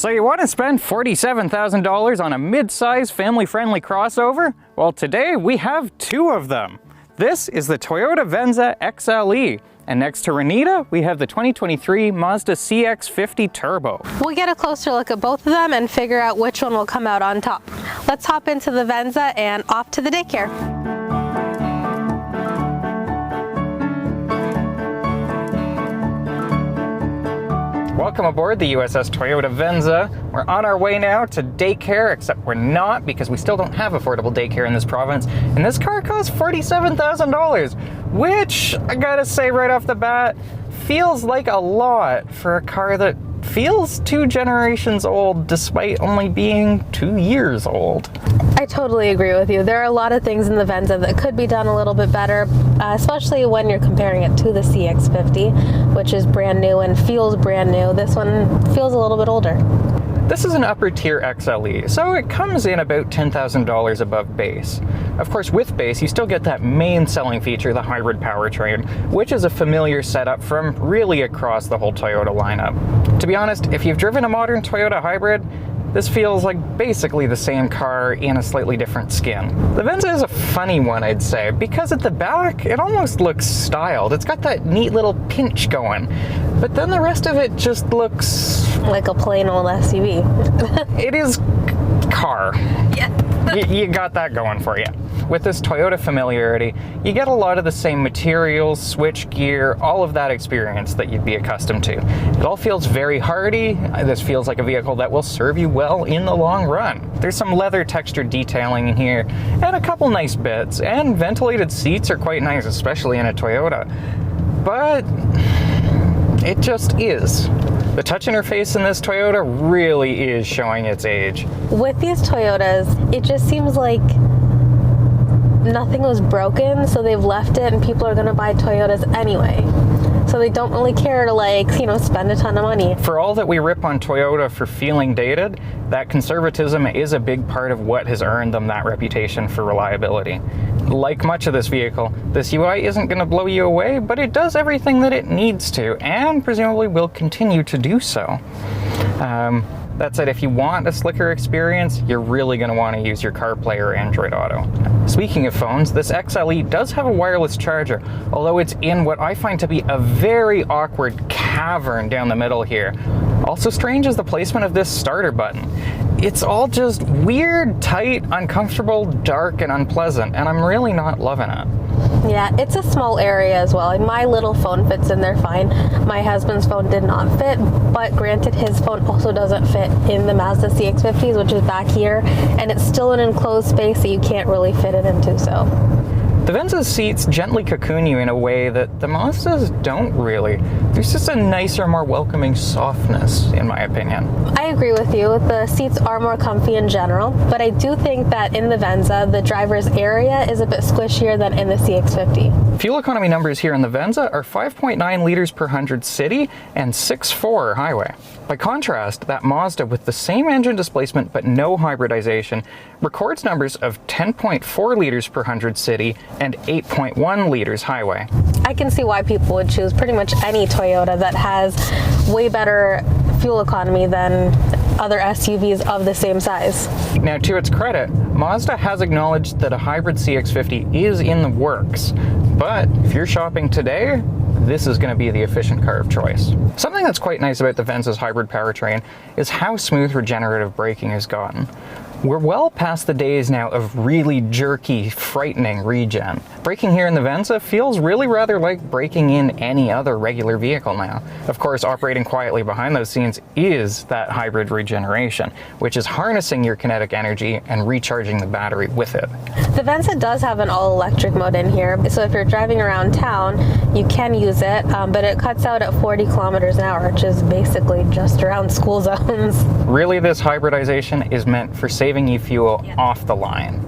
So you want to spend $47,000 on a mid-size family-friendly crossover? Well, today we have two of them. This is the Toyota Venza XLE, and next to Renita, we have the 2023 Mazda CX-50 Turbo. We'll get a closer look at both of them and figure out which one will come out on top. Let's hop into the Venza and off to the daycare. Welcome aboard the USS Toyota Venza. We're on our way now to daycare, except we're not because we still don't have affordable daycare in this province. And this car costs $47,000, which I gotta say right off the bat, feels like a lot for a car that feels 2 generations old despite only being 2 years old. I totally agree with you. There are a lot of things in the Venza that could be done a little bit better, especially when you're comparing it to the CX-50, which is brand new and feels brand new. This one feels a little bit older. This is an upper tier XLE, so it comes in about $10,000 above base. Of course, with base, you still get that main selling feature, the hybrid powertrain, which is a familiar setup from really across the whole Toyota lineup. To be honest, if you've driven a modern Toyota hybrid, this feels like basically the same car in a slightly different skin. The Venza is a funny one, I'd say, because at the back, it almost looks styled. It's got that neat little pinch going, but then the rest of it just looks... like a plain old SUV. It is car. Yeah. You got that going for you. With this Toyota familiarity, you get a lot of the same materials, switch gear, all of that experience that you'd be accustomed to. It all feels very hardy. This feels like a vehicle that will serve you well in the long run. There's some leather textured detailing in here, and a couple nice bits, and ventilated seats are quite nice, especially in a Toyota. But it just is. The touch interface in this Toyota really is showing its age. With these Toyotas, it just seems like nothing was broken, so they've left it and people are gonna buy Toyotas anyway. So they don't really care to, like, you know, spend a ton of money. For all that we rip on Toyota for feeling dated, that conservatism is a big part of what has earned them that reputation for reliability. Like much of this vehicle, this UI isn't going to blow you away, but it does everything that it needs to, and presumably will continue to do so. That said, if you want a slicker experience, you're really going to want to use your CarPlay or Android Auto. Speaking of phones, this XLE does have a wireless charger, although it's in what I find to be a very awkward cavern down the middle here. Also strange is the placement of this starter button. It's all just weird, tight, uncomfortable, dark, and unpleasant, and I'm really not loving it. Yeah, it's a small area as well. Like, my little phone fits in there fine. My husband's phone did not fit, but granted, his phone also doesn't fit in the Mazda CX-50s, which is back here, and it's still an enclosed space that you can't really fit it into, so. The Venza's seats gently cocoon you in a way that the Mazdas don't really. There's just a nicer, more welcoming softness, in my opinion. I agree with you. The seats are more comfy in general, but I do think that in the Venza, the driver's area is a bit squishier than in the CX-50. Fuel economy numbers here in the Venza are 5.9 liters per 100 city and 6.4 highway. By contrast, that Mazda with the same engine displacement but no hybridization records numbers of 10.4 liters per 100 city and 8.1 liters highway. I can see why people would choose pretty much any Toyota that has way better fuel economy than other SUVs of the same size. Now, to its credit, Mazda has acknowledged that a hybrid CX-50 is in the works, but if you're shopping today, this is going to be the efficient car of choice. Something that's quite nice about the Venza's hybrid powertrain is how smooth regenerative braking has gotten. We're well past the days now of really jerky, frightening regen. Braking here in the Venza feels really rather like braking in any other regular vehicle now. Of course, operating quietly behind those scenes is that hybrid regeneration, which is harnessing your kinetic energy and recharging the battery with it. The Venza does have an all-electric mode in here, so if you're driving around town, you can use it, but it cuts out at 40 kilometers an hour, which is basically just around school zones. Really, this hybridization is meant for saving you fuel off the line.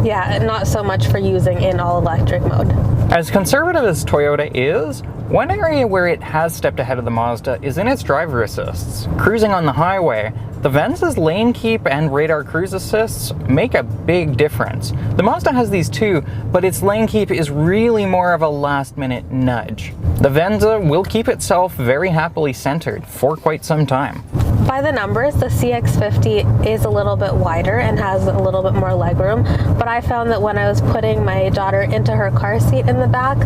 Yeah, not so much for using in all-electric mode. As conservative as Toyota is, one area where it has stepped ahead of the Mazda is in its driver assists. Cruising on the highway, the Venza's lane keep and radar cruise assists make a big difference. The Mazda has these too, but its lane keep is really more of a last-minute nudge. The Venza will keep itself very happily centered for quite some time. By the numbers, the CX-50 is a little bit wider and has a little bit more legroom, but I found that when I was putting my daughter into her car seat in the back,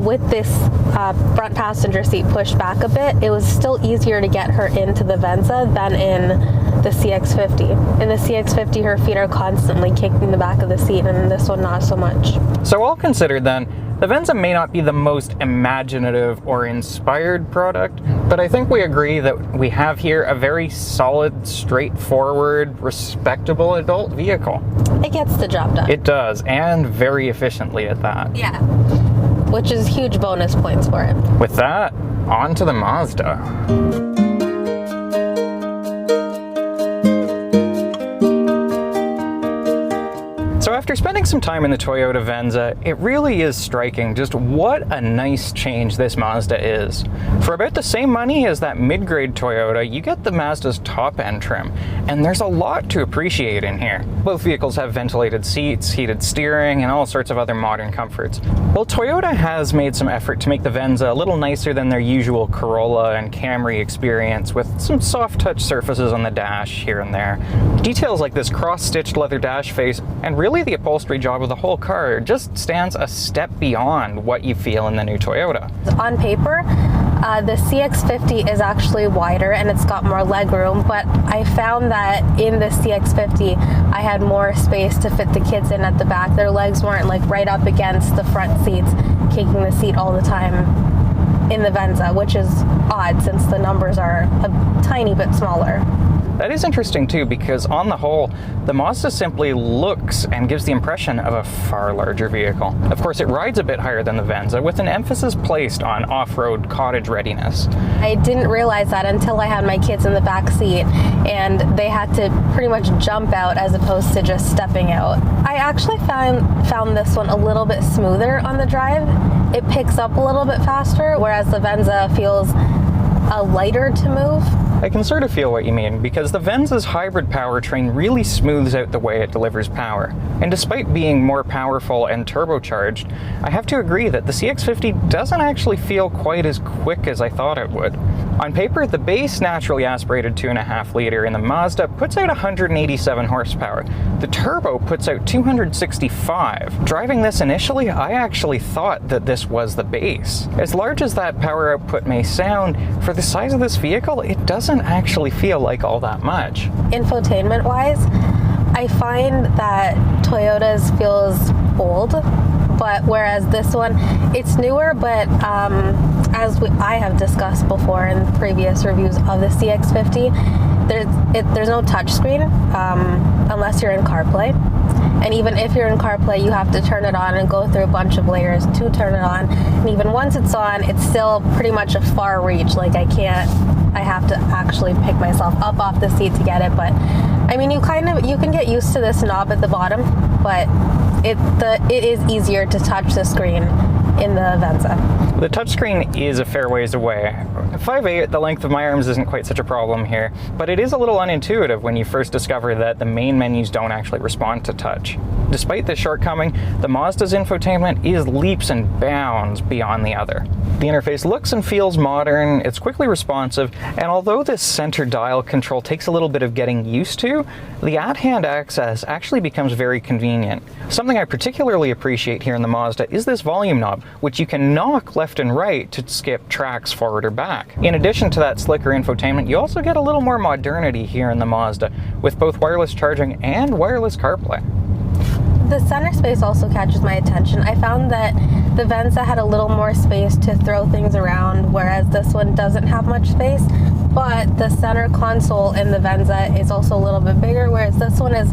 with this front passenger seat pushed back a bit, it was still easier to get her into the Venza than in the CX-50. In the CX-50, her feet are constantly kicking the back of the seat, and in this one, not so much. So all considered then, the Venza may not be the most imaginative or inspired product, but I think we agree that we have here a very solid, straightforward, respectable adult vehicle. It gets the job done. It does, and very efficiently at that. Yeah, which is huge bonus points for it. With that, on to the Mazda. So after spending some time in the Toyota Venza, it really is striking just what a nice change this Mazda is. For about the same money as that mid-grade Toyota, you get the Mazda's top-end trim, and there's a lot to appreciate in here. Both vehicles have ventilated seats, heated steering, and all sorts of other modern comforts. Well, Toyota has made some effort to make the Venza a little nicer than their usual Corolla and Camry experience, with some soft-touch surfaces on the dash here and there. Details like this cross-stitched leather dash face, and really the upholstery job of the whole car, just stands a step beyond what you feel in the new Toyota. On paper, the CX-50 is actually wider and it's got more legroom, but I found that in the CX-50 I had more space to fit the kids in at the back. Their legs weren't like right up against the front seats, kicking the seat all the time in the Venza, which is odd since the numbers are a tiny bit smaller. That is interesting too, because on the whole, the Mazda simply looks and gives the impression of a far larger vehicle. Of course, it rides a bit higher than the Venza, with an emphasis placed on off-road cottage readiness. I didn't realize that until I had my kids in the back seat, and they had to pretty much jump out as opposed to just stepping out. I actually found this one a little bit smoother on the drive. It picks up a little bit faster, whereas the Venza feels lighter to move. I can sort of feel what you mean, because the Venza's hybrid powertrain really smooths out the way it delivers power. And despite being more powerful and turbocharged, I have to agree that the CX-50 doesn't actually feel quite as quick as I thought it would. On paper, the base naturally aspirated 2.5 liter in the Mazda puts out 187 horsepower. The turbo puts out 265. Driving this initially, I actually thought that this was the base. As large as that power output may sound, for the size of this vehicle, it doesn't actually feel like all that much. Infotainment wise, I find that Toyota's feels old, but whereas this one, it's newer, but as I have discussed before in previous reviews of the CX-50, there's no touchscreen unless you're in CarPlay. And even if you're in CarPlay, you have to turn it on and go through a bunch of layers to turn it on. And even once it's on, it's still pretty much a far reach. Like I have to actually pick myself up off the seat to get it. But I mean, you can get used to this knob at the bottom, but it is easier to touch the screen in the Venza. The touchscreen is a fair ways away. 5'8", the length of my arms isn't quite such a problem here, but it is a little unintuitive when you first discover that the main menus don't actually respond to touch. Despite this shortcoming, the Mazda's infotainment is leaps and bounds beyond the other. The interface looks and feels modern, it's quickly responsive, and although this center dial control takes a little bit of getting used to, the at-hand access actually becomes very convenient. Something I particularly appreciate here in the Mazda is this volume knob, which you can knock left and right to skip tracks forward or back. In addition to that slicker infotainment, you also get a little more modernity here in the Mazda, with both wireless charging and wireless CarPlay. The center space also catches my attention. I found that the Venza had a little more space to throw things around, whereas this one doesn't have much space. But the center console in the Venza is also a little bit bigger, whereas this one is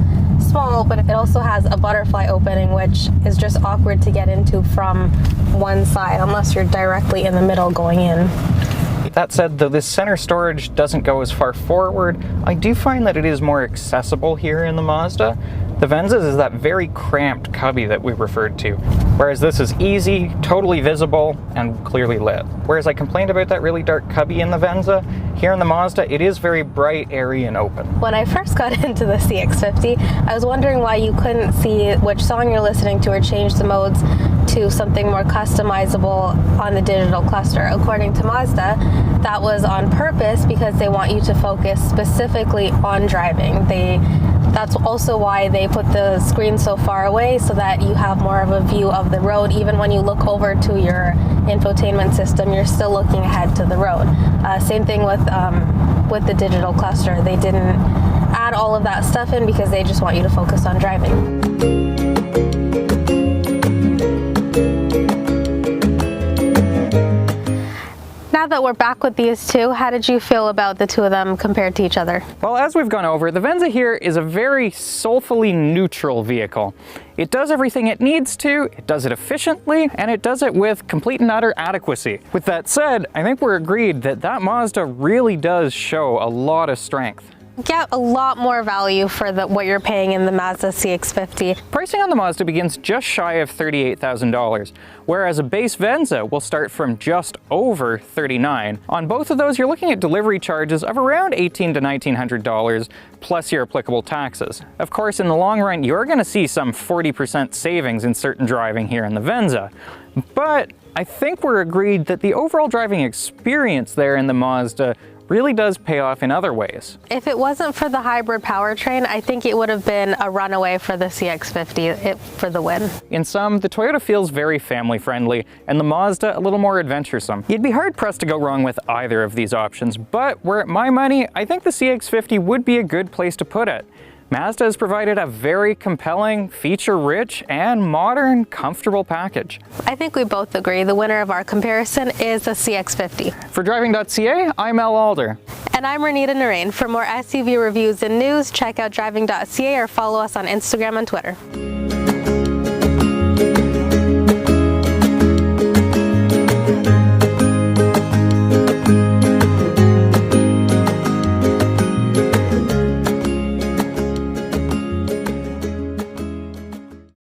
small, but it also has a butterfly opening, which is just awkward to get into from one side, unless you're directly in the middle going in. That said, though this center storage doesn't go as far forward, I do find that it is more accessible here in the Mazda. The Venza's is that very cramped cubby that we referred to, whereas this is easy, totally visible, and clearly lit. Whereas I complained about that really dark cubby in the Venza, here in the Mazda it is very bright, airy, and open. When I first got into the CX-50, I was wondering why you couldn't see which song you're listening to or change the modes to something more customizable on the digital cluster. According to Mazda, that was on purpose because they want you to focus specifically on driving. That's also why they put the screen so far away, so that you have more of a view of the road. Even when you look over to your infotainment system, you're still looking ahead to the road. Same thing with the digital cluster. They didn't add all of that stuff in because they just want you to focus on driving. Now that we're back with these two, how did you feel about the two of them compared to each other? Well, as we've gone over, the Venza here is a very soulfully neutral vehicle. It does everything it needs to, it does it efficiently, and it does it with complete and utter adequacy. With that said, I think we're agreed that that Mazda really does show a lot of strength. Get a lot more value for what you're paying in the Mazda CX-50. Pricing on the Mazda begins just shy of $38,000, whereas a base Venza will start from just over $39,000. On both of those, you're looking at delivery charges of around $1,800 to $1,900 plus your applicable taxes. Of course, in the long run, you're going to see some 40% savings in certain driving here in the Venza. But I think we're agreed that the overall driving experience there in the Mazda really does pay off in other ways. If it wasn't for the hybrid powertrain, I think it would have been a runaway for the CX-50 for the win. In sum, the Toyota feels very family friendly, and the Mazda a little more adventuresome. You'd be hard pressed to go wrong with either of these options, but were it my money, I think the CX-50 would be a good place to put it. Mazda has provided a very compelling, feature-rich, and modern, comfortable package. I think we both agree the winner of our comparison is the CX-50. For Driving.ca, I'm Al Alder. And I'm Renita Narain. For more SUV reviews and news, check out Driving.ca or follow us on Instagram and Twitter.